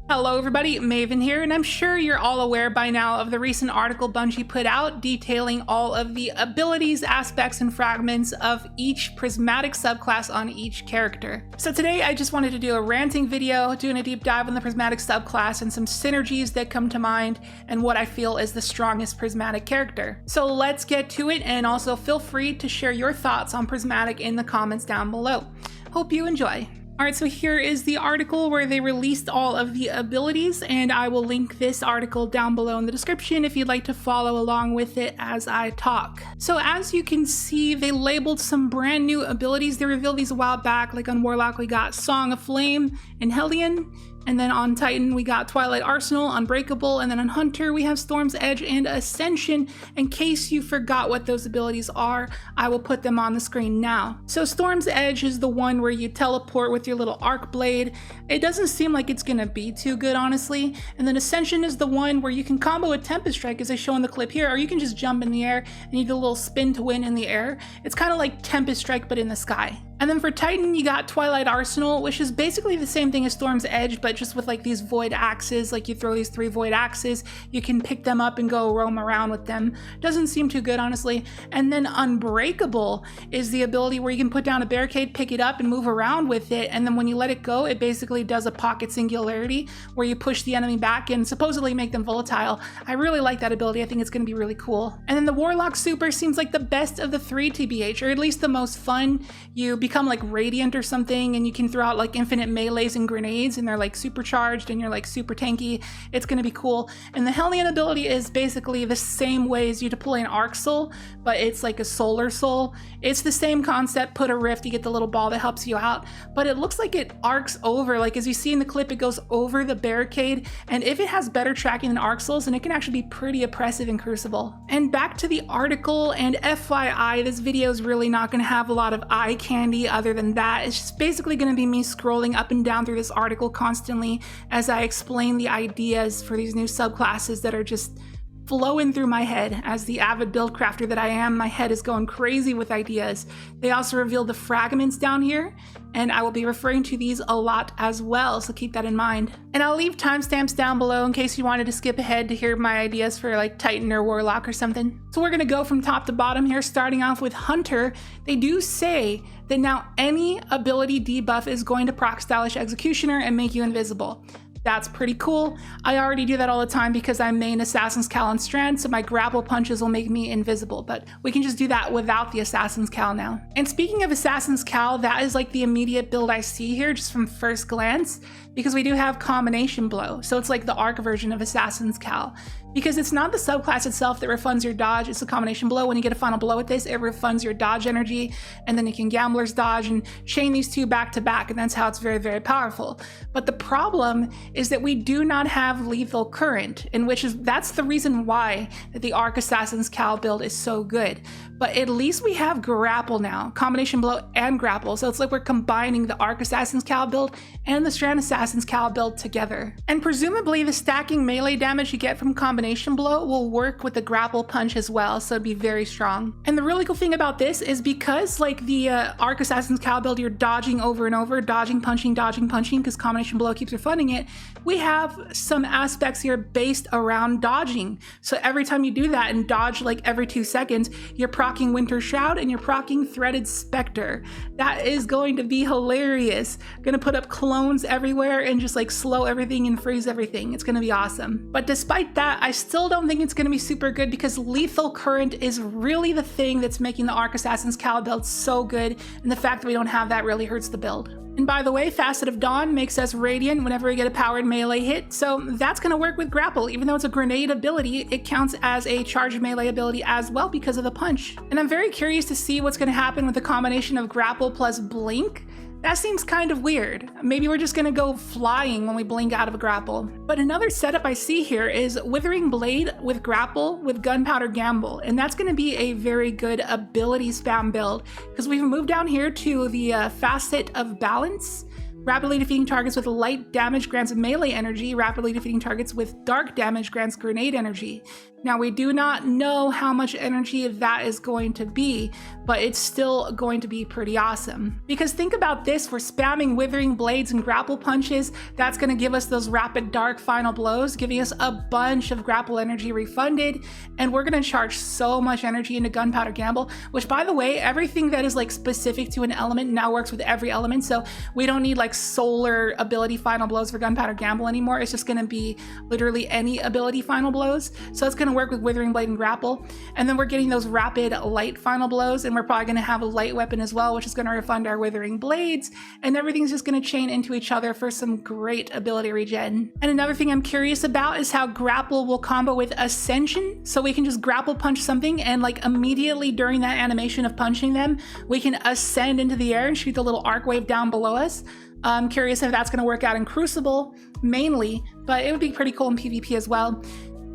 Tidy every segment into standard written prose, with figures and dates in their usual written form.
Hello everybody, Maven here, and I'm sure you're all aware by now of the recent article Bungie put out detailing all of the abilities, aspects, and fragments of each prismatic subclass on each character. So today I just wanted to do a ranting video, doing a deep dive on the prismatic subclass and some synergies that come to mind and what I feel is the strongest prismatic character. So let's get to it, and also feel free to share your thoughts on prismatic in the comments down below. Hope you enjoy. Alright, so here is the article where they released all of the abilities, and I will link this article down below in the description if you'd like to follow along with it as I talk. So as you can see, they labeled some brand new abilities. They revealed these a while back, like on Warlock we got Song of Flame and Hellion, and then on Titan we got Twilight Arsenal, Unbreakable, and then on Hunter we have Storm's Edge and Ascension. In case you forgot what those abilities are, I will put them on the screen now. So Storm's Edge is the one where you teleport with your little arc blade. It doesn't seem like it's gonna be too good, honestly. And then Ascension is the one where you can combo a Tempest Strike, as I show in the clip here, or you can just jump in the air and you do a little spin to win in the air. It's kind of like Tempest Strike but in the sky. And then for Titan, you got Twilight Arsenal, which is basically the same thing as Storm's Edge, but just with like these void axes. Like you throw these 3 void axes, you can pick them up and go roam around with them. Doesn't seem too good, honestly. And then Unbreakable is the ability where you can put down a barricade, pick it up, and move around with it. And then when you let it go, it basically does a pocket singularity where you push the enemy back and supposedly make them volatile. I really like that ability. I think it's going to be really cool. And then the Warlock Super seems like the best of the 3 TBH, or at least the most fun. You become like Radiant or something, and you can throw out like infinite melees and grenades, and they're like supercharged and you're like super tanky. It's going to be cool. And the Hellion ability is basically the same way as you deploy an Arc Soul, but it's like a Solar Soul. It's the same concept. Put a rift, you get the little ball that helps you out, but it looks like it arcs over, like as you see in the clip, it goes over the barricade. And if it has better tracking than Arc Souls, then it can actually be pretty oppressive in Crucible. And back to the article, and FYI, this video is really not going to have a lot of eye candy other than that. It's just basically going to be me scrolling up and down through this article constantly as I explain the ideas for these new subclasses that are just flowing through my head. As the avid build crafter that I am, my head is going crazy with ideas. They also revealed the fragments down here, and I will be referring to these a lot as well, so keep that in mind. And I'll leave timestamps down below in case you wanted to skip ahead to hear my ideas for like Titan or Warlock or something. So we're gonna go from top to bottom here, starting off with Hunter. They do say that now any ability debuff is going to proc Stylish Executioner and make you invisible. That's pretty cool. I already do that all the time because I main Assassin's Cal and Strand, so my grapple punches will make me invisible, but we can just do that without the Assassin's Cal now. And speaking of Assassin's Cal, that is like the immediate build I see here just from first glance, because we do have Combination Blow, so it's like the arc version of Assassin's Cal. Because it's not the subclass itself that refunds your dodge, it's the Combination Blow. When you get a final blow with this, it refunds your dodge energy, and then you can Gambler's Dodge and chain these 2 back to back, and that's how it's very, very powerful. But the problem is that we do not have Lethal Current, and that's the reason why the Arc Assassin's Cal build is so good. But at least we have Grapple now, Combination Blow and Grapple, so it's like we're combining the Arc Assassin's Cal build and the Strand Assassin's Cal build together. And presumably the stacking melee damage you get from Combination Blow will work with the Grapple Punch as well, so it'd be very strong. And the really cool thing about this is because like the Arc Assassin's Cal build, you're dodging over and over, dodging, punching, because Combination Blow keeps refunding it, we have some aspects here based around dodging. So every time you do that and dodge like every 2 seconds, you're proccing Winter Shroud and you're proccing Threaded Spectre. That is going to be hilarious. Gonna put up clones everywhere and just like slow everything and freeze everything. It's gonna be awesome. But despite that, I still don't think it's gonna be super good because Lethal Current is really the thing that's making the Arc Assassin's Cal build so good, and the fact that we don't have that really hurts the build. And by the way, Facet of Dawn makes us Radiant whenever we get a powered melee hit, so that's going to work with Grapple. Even though it's a grenade ability, it counts as a charged melee ability as well because of the punch. And I'm very curious to see what's going to happen with the combination of Grapple plus Blink. That seems kind of weird. Maybe we're just gonna go flying when we blink out of a grapple. But another setup I see here is Withering Blade with Grapple with Gunpowder Gamble, and that's gonna be a very good ability spam build because we've moved down here to the Facet of Balance, Rapidly defeating targets with light damage grants melee energy. Rapidly defeating targets with dark damage grants grenade energy. Now, we do not know how much energy that is going to be, but it's still going to be pretty awesome. Because think about this, we're spamming Withering Blades and Grapple Punches. That's going to give us those rapid dark final blows, giving us a bunch of grapple energy refunded, and we're going to charge so much energy into Gunpowder Gamble, which, by the way, everything that is like specific to an element now works with every element, so we don't need like solar ability final blows for Gunpowder Gamble anymore. It's just going to be literally any ability final blows. So it's going to work with Withering Blade and Grapple, and then we're getting those rapid light final blows, and we're probably going to have a light weapon as well, which is going to refund our Withering Blades, and everything's just going to chain into each other for some great ability regen. And another thing I'm curious about is how Grapple will combo with Ascension, so we can just grapple punch something, and like immediately during that animation of punching them, we can ascend into the air and shoot the little arc wave down below us. I'm curious if that's going to work out in Crucible mainly, but it would be pretty cool in PvP as well.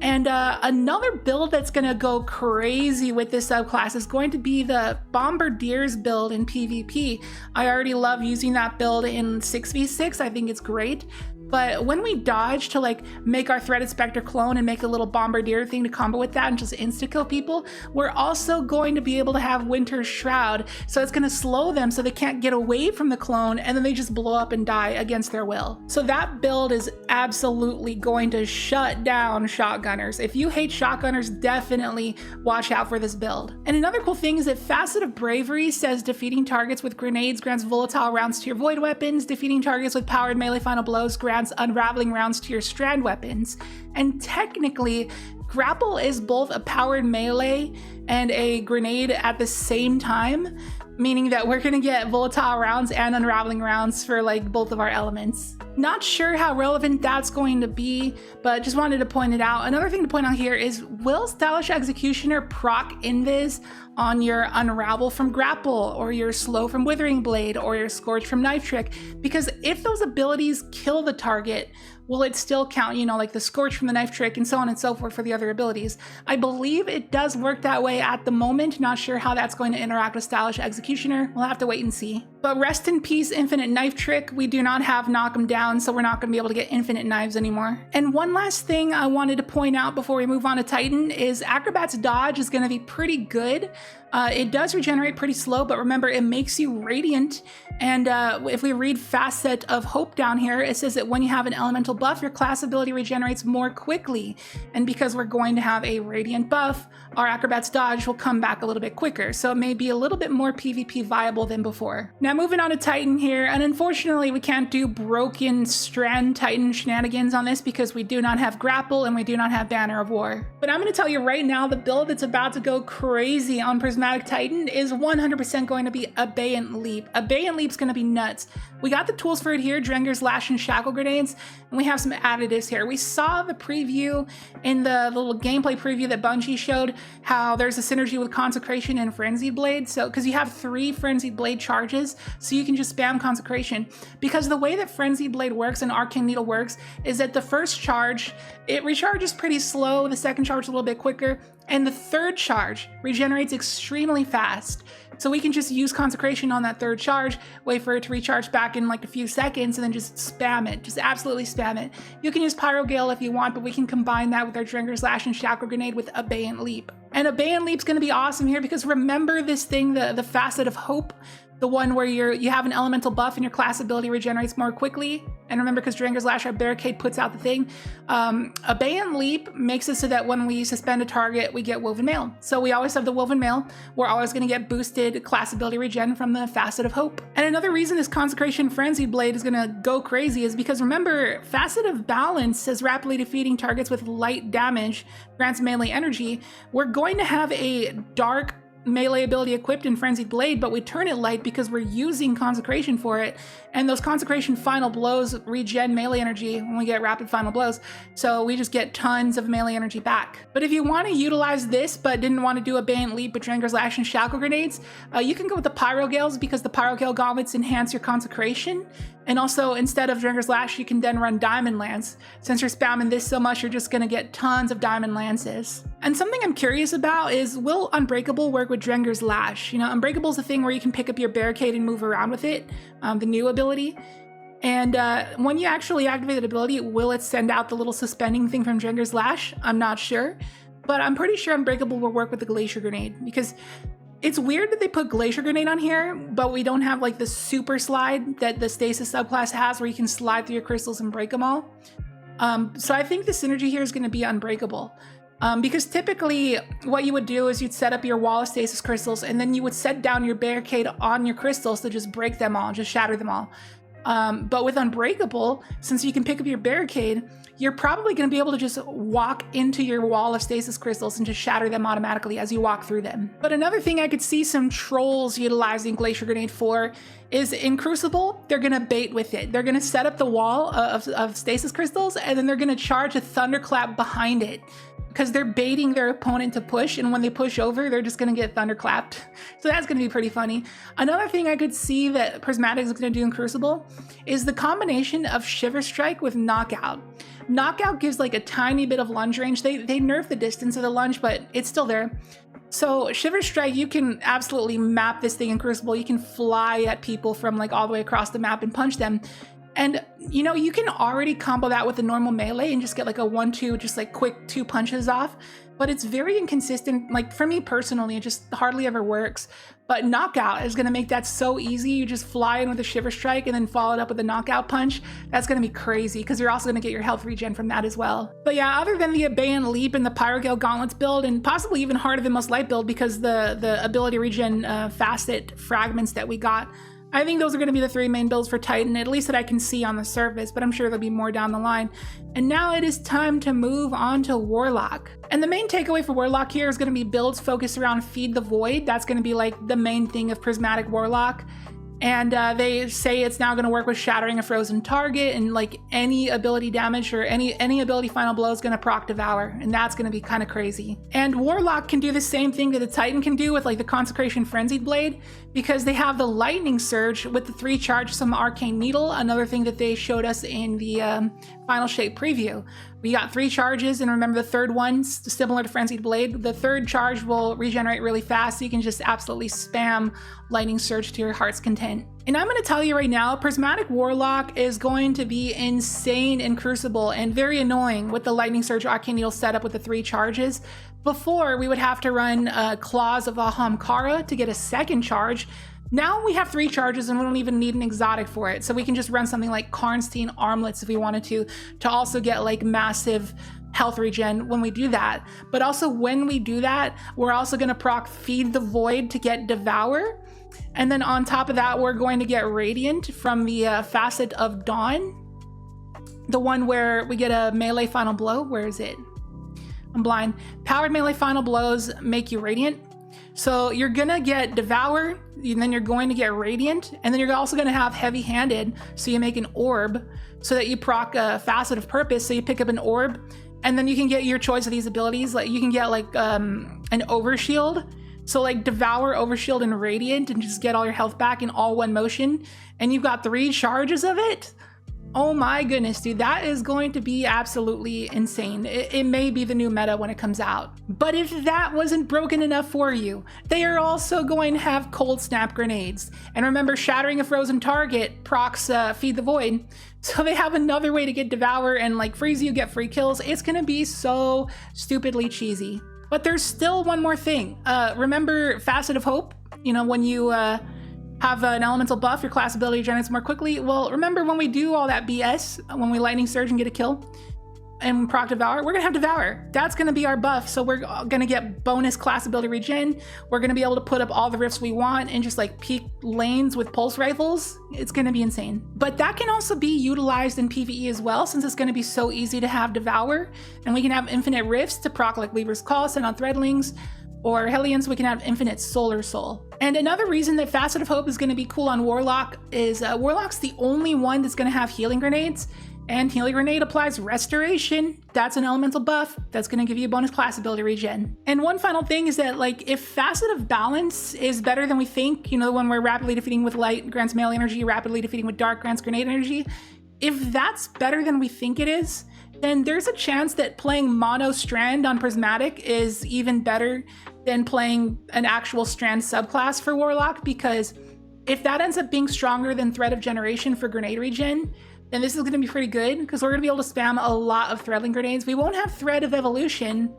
And another build that's going to go crazy with this subclass is going to be the Bombardiers build in PvP. I already love using that build in 6v6. I think it's great. But when we dodge to like make our Threaded Spectre clone and make a little Bombardier thing to combo with that and just insta-kill people, we're also going to be able to have Winter's Shroud. So it's going to slow them so they can't get away from the clone, and then they just blow up and die against their will. So that build is absolutely going to shut down shotgunners. If you hate shotgunners, definitely watch out for this build. And another cool thing is that Facet of Bravery says defeating targets with grenades grants volatile rounds to your void weapons. Defeating targets with powered melee final blows grants unraveling rounds to your strand weapons. And technically, Grapple is both a powered melee and a grenade at the same time, meaning that we're gonna get volatile rounds and unraveling rounds for like both of our elements. Not sure how relevant that's going to be, but just wanted to point it out. Another thing to point out here is, will Stylish Executioner proc invis on your Unravel from Grapple, or your Slow from Withering Blade, or your Scorch from Knife Trick? Because if those abilities kill the target, will it still count, you know, like the Scorch from the Knife Trick and so on and so forth for the other abilities? I believe it does work that way at the moment. Not sure how that's going to interact with Stylish Executioner. We'll have to wait and see. But rest in peace, Infinite Knife Trick. We do not have Knock 'em Down, so we're not going to be able to get infinite knives anymore. And one last thing I wanted to point out before we move on to Titan is Acrobat's Dodge is going to be pretty good. It does regenerate pretty slow, but remember, it makes you radiant. And if we read Facet of Hope down here, it says that when you have an elemental buff, your class ability regenerates more quickly. And because we're going to have a radiant buff, our Acrobat's Dodge will come back a little bit quicker. So it may be a little bit more PvP viable than before. Now moving on to Titan here, and unfortunately we can't do broken strand Titan shenanigans on this because we do not have Grapple and we do not have Banner of War. But I'm going to tell you right now, the build that's about to go crazy on Prismatic Titan is 100% going to be Abeyant Leap. Abeyant Leap's going to be nuts. We got the tools for it here, Drenger's Lash and Shackle Grenades, and we have some additives here. We saw the preview in the little gameplay preview that Bungie showed, how there's a synergy with Consecration and Frenzied Blade. So, because you have 3 Frenzied Blade charges, so you can just spam Consecration. Because the way that Frenzied Blade works and Arcane Needle works is that the first charge, it recharges pretty slow, the second charge a little bit quicker, and the third charge regenerates extremely fast. So we can just use Consecration on that third charge, wait for it to recharge back in like a few seconds, and then just spam it. Just absolutely spam it. You can use Pyro Gale if you want, but we can combine that with our Drenger's Lash and Shackle Grenade with Abeyant Leap. And Abeyant Leap's going to be awesome here because remember this thing, the Facet of Hope, the one where you have an elemental buff and your class ability regenerates more quickly. And remember, because Drenger's Lash, our barricade puts out the thing. Abeyant Leap makes it so that when we suspend a target, we get Woven Mail. So we always have the Woven Mail. We're always going to get boosted class ability regen from the Facet of Hope. And another reason this Consecration Frenzied Blade is going to go crazy is because remember, Facet of Balance says rapidly defeating targets with light damage grants melee energy. We're going to have a dark melee ability equipped in Frenzied Blade, but we turn it light because we're using Consecration for it, and those Consecration final blows regen melee energy when we get rapid final blows, so we just get tons of melee energy back. But if you want to utilize this but didn't want to do Abeyant Leap with Drenger's Lash and Shackle Grenades, you can go with the Pyro Gales because the Pyro Gale gauntlets enhance your Consecration, and also instead of Drenger's Lash you can then run Diamond Lance. Since you're spamming this so much, you're just going to get tons of Diamond Lances. And something I'm curious about is, will Unbreakable work with Drenger's Lash? You know, Unbreakable is a thing where you can pick up your barricade and move around with it, the new ability. And when you actually activate that ability, will it send out the little suspending thing from Jenger's Lash? I'm not sure, but I'm pretty sure Unbreakable will work with the Glacier Grenade, because it's weird that they put Glacier Grenade on here, but we don't have like the super slide that the Stasis subclass has where you can slide through your crystals and break them all. So I think the synergy here is going to be Unbreakable. Because typically what you would do is you'd set up your wall of stasis crystals and then you would set down your barricade on your crystals to just break them all, just shatter them all. But with Unbreakable, since you can pick up your barricade, you're probably going to be able to just walk into your wall of stasis crystals and just shatter them automatically as you walk through them. But another thing I could see some trolls utilizing Glacier Grenade for is in Crucible, they're going to bait with it. They're going to set up the wall of stasis crystals and then they're going to charge a Thunderclap behind it, because they're baiting their opponent to push, and when they push over, they're just going to get thunderclapped. So that's going to be pretty funny. Another thing I could see that Prismatic is going to do in Crucible is the combination of Shiver Strike with Knockout. Knockout gives like a tiny bit of lunge range. They nerfed the distance of the lunge, but it's still there. So Shiver Strike, you can absolutely map this thing in Crucible. You can fly at people from like all the way across the map and punch them. And, you know, you can already combo that with the normal melee and just get like a 1-2, just like quick 2 punches off. But it's very inconsistent. Like for me personally, it just hardly ever works. But Knockout is going to make that so easy. You just fly in with a Shiver Strike and then follow it up with a Knockout Punch. That's going to be crazy because you're also going to get your health regen from that as well. But yeah, other than the Abeyant Leap and the Pyrogale Gauntlets build, and possibly even Heart of the Most Light build because the ability regen facet fragments that we got, I think those are going to be the 3 main builds for Titan, at least that I can see on the surface, but I'm sure there'll be more down the line. And now it is time to move on to Warlock. And the main takeaway for Warlock here is going to be builds focused around Feed the Void. That's going to be like the main thing of Prismatic Warlock. And they say it's now going to work with shattering a frozen target, and like any ability damage or any ability final blow is going to proc Devour, and that's going to be kind of crazy. And Warlock can do the same thing that the Titan can do with like the Consecration Frenzied Blade, because they have the Lightning Surge with the 3 charges from the Arcane Needle, another thing that they showed us in the Final Shape preview. We got 3 charges, and remember the third one's similar to Frenzied Blade. The third charge will regenerate really fast, so you can just absolutely spam Lightning Surge to your heart's content. And I'm going to tell you right now, Prismatic Warlock is going to be insane in Crucible and very annoying with the Lightning Surge Arcane Needle setup with the 3 charges. Before, we would have to run Claws of Ahamkara to get a second charge. Now we have 3 charges and we don't even need an exotic for it. So we can just run something like Karnstein Armlets if we wanted to also get like massive health regen when we do that. But also when we do that, we're also going to proc Feed the Void to get Devour. And then on top of that, we're going to get Radiant from the Facet of Dawn. The one where we get a melee final blow. Where is it? I'm blind. Powered melee final blows make you Radiant. So you're gonna get Devour, and then you're going to get Radiant, and then you're also gonna have Heavy-Handed, so you make an Orb, so that you proc a Facet of Purpose, so you pick up an Orb, and then you can get your choice of these abilities. Like you can get like an Overshield, so like Devour, Overshield, and Radiant, and just get all your health back in all one motion, and you've got 3 charges of it. Oh my goodness, dude, that is going to be absolutely insane. It may be the new meta when it comes out. But if that wasn't broken enough for you, they are also going to have Cold Snap Grenades. And remember, shattering a frozen target procs Feed the Void. So they have another way to get Devour and like freeze you, get free kills. It's gonna be so stupidly cheesy. But there's still one more thing. Remember Facet of Hope? You know, when you have an elemental buff, your class ability generates more quickly. Well, remember when we do all that BS, when we Lightning Surge and get a kill and proc Devour, we're gonna have Devour. That's gonna be our buff. So we're gonna get bonus class ability regen. We're gonna be able to put up all the rifts we want and just like peek lanes with pulse rifles. It's gonna be insane. But that can also be utilized in PvE as well, since it's gonna be so easy to have Devour, and we can have infinite rifts to proc like Weaver's Call, send on Threadlings, or Hellions, we can have infinite Solar Soul. And another reason that Facet of Hope is going to be cool on Warlock is Warlock's the only one that's going to have Healing Grenades, and Healing Grenade applies Restoration. That's an elemental buff that's going to give you a bonus class ability regen. And one final thing is that like if Facet of Balance is better than we think, you know, the one where rapidly defeating with light grants melee energy, rapidly defeating with dark grants grenade energy, if that's better than we think it is, then there's a chance that playing mono Strand on Prismatic is even better than playing an actual Strand subclass for Warlock, because if that ends up being stronger than Thread of Generation for grenade regen, then this is going to be pretty good because we're going to be able to spam a lot of Threadling grenades. We won't have Thread of Evolution,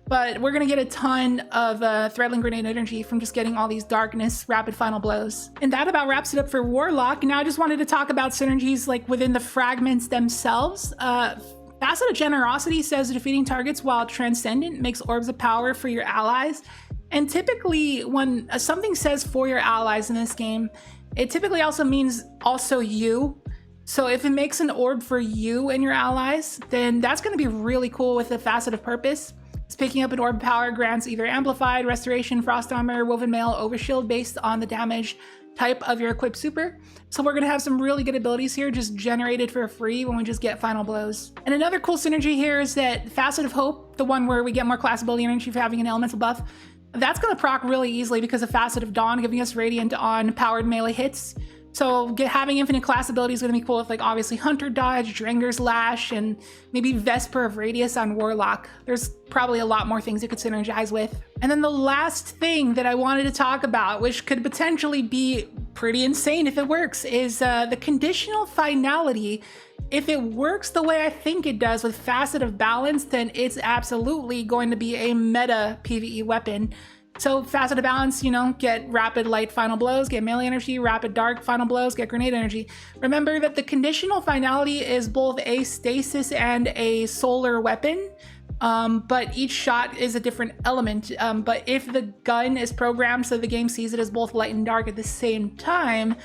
but we're going to get a ton of Threadling grenade energy from just getting all these Darkness rapid final blows. And that about wraps it up for Warlock. Now I just wanted to talk about synergies like within the fragments themselves. Facet of Generosity says defeating targets while Transcendent makes orbs of power for your allies. And typically when something says for your allies in this game, it typically also means also you. So if it makes an orb for you and your allies, then that's going to be really cool with the Facet of Purpose. It's picking up an orb power grants either Amplified, Restoration, Frost Armor, Woven Mail, Overshield based on the damage type of your equipped super. So we're going to have some really good abilities here just generated for free when we just get final blows. And another cool synergy here is that Facet of Hope, the one where we get more class ability energy for having an elemental buff, that's going to proc really easily because of Facet of Dawn giving us Radiant on powered melee hits. So having infinite class ability is going to be cool with like obviously Hunter Dodge, Drenger's Lash, and maybe Vesper of Radius on Warlock. There's probably a lot more things you could synergize with. And then the last thing that I wanted to talk about, which could potentially be pretty insane if it works, is the conditional finality. If it works the way I think it does with Facet of Balance, then it's absolutely going to be a meta PvE weapon. So Facet of Balance, you know, get rapid light final blows, get melee energy, rapid dark final blows, get grenade energy. Remember that the conditional finality is both a stasis and a solar weapon, but each shot is a different element. But if the gun is programmed so the game sees it as both light and dark at the same time,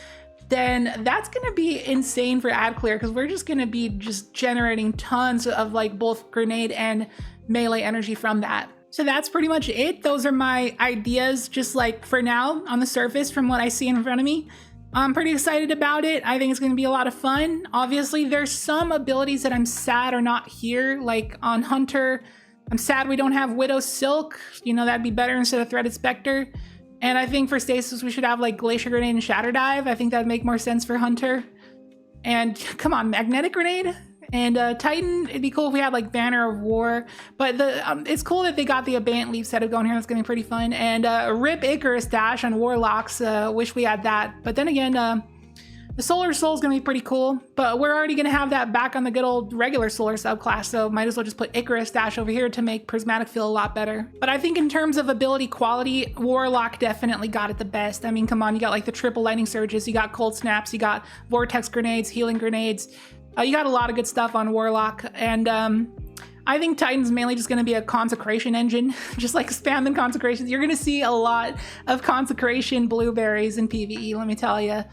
then that's going to be insane for ad clear because we're just going to be just generating tons of like both grenade and melee energy from that. So that's pretty much it. Those are my ideas, just like for now on the surface from what I see in front of me. I'm pretty excited about it. I think it's going to be a lot of fun. Obviously, there's some abilities that I'm sad are not here, like on Hunter. I'm sad we don't have Widow Silk. You know, that'd be better instead of Threaded Spectre. And I think for Stasis, we should have like Glacier Grenade and Shatter Dive. I think that'd make more sense for Hunter. And come on, Magnetic Grenade? And Titan, it'd be cool if we had like Banner of War, but it's cool that they got the Abandoned Leaf setup going here. That's gonna be pretty fun. And rip Icarus Dash on Warlocks. Wish we had that. But then again, the Solar Soul is gonna be pretty cool. But we're already gonna have that back on the good old regular Solar subclass, so might as well just put Icarus Dash over here to make Prismatic feel a lot better. But I think in terms of ability quality, Warlock definitely got it the best. I mean, come on, you got like the triple lightning surges, you got cold snaps, you got vortex grenades, healing grenades. You got a lot of good stuff on Warlock, and I think Titan's mainly just going to be a consecration engine, just like spamming consecrations. You're going to see a lot of consecration blueberries in PvE, let me tell you.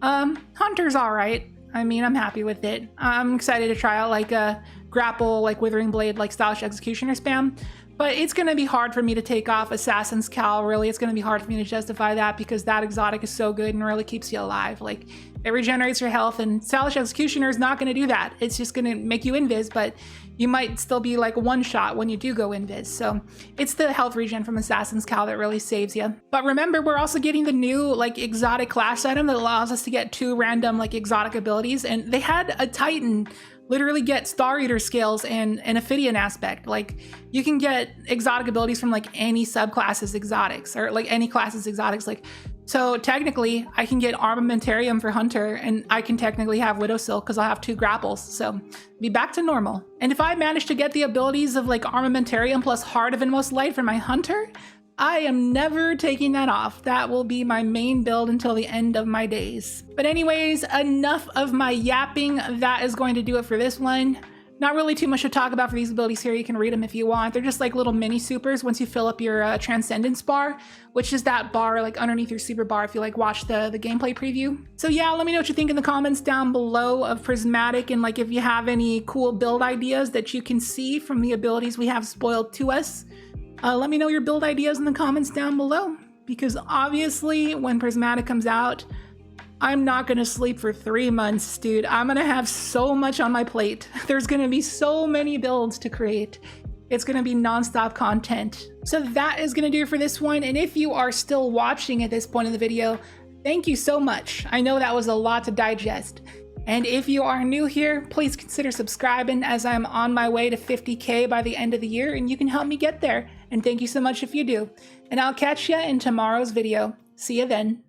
Hunter's all right. I mean, I'm happy with it. I'm excited to try out like a grapple, like Withering Blade, like Stylish Executioner spam. But it's going to be hard for me to take off Assassin's Cal, really. It's going to be hard for me to justify that because that exotic is so good and really keeps you alive. Like, it regenerates your health, and Stylish Executioner is not going to do that. It's just going to make you invis, but you might still be like one shot when you do go invis. So it's the health regen from Assassin's Cal that really saves you. But remember, we're also getting the new like exotic class item that allows us to get 2 random like exotic abilities. And they had a Titan literally get Star Eater scales and an Ophidian aspect. Like, you can get exotic abilities from like any subclasses exotics, or like any classes exotics. Like, so technically I can get Armamentarium for Hunter, and I can technically have Widow Silk because I'll have 2 grapples. So be back to normal. And if I manage to get the abilities of like Armamentarium plus Heart of Inmost Light for my Hunter, I am never taking that off. That will be my main build until the end of my days. But anyways, enough of my yapping. That is going to do it for this one. Not really too much to talk about for these abilities here. You can read them if you want. They're just like little mini supers once you fill up your Transcendence bar, which is that bar like underneath your super bar if you like watch the gameplay preview. So yeah, let me know what you think in the comments down below of Prismatic, and like if you have any cool build ideas that you can see from the abilities we have spoiled to us. Let me know your build ideas in the comments down below, because obviously when Prismatic comes out, I'm not gonna sleep for 3 months, dude. I'm gonna have so much on my plate. There's gonna be so many builds to create. It's gonna be nonstop content. So that is gonna do it for this one. And if you are still watching at this point in the video, thank you so much. I know that was a lot to digest. And if you are new here, please consider subscribing, as I'm on my way to 50K by the end of the year, and you can help me get there. And thank you so much if you do. And I'll catch you in tomorrow's video. See you then.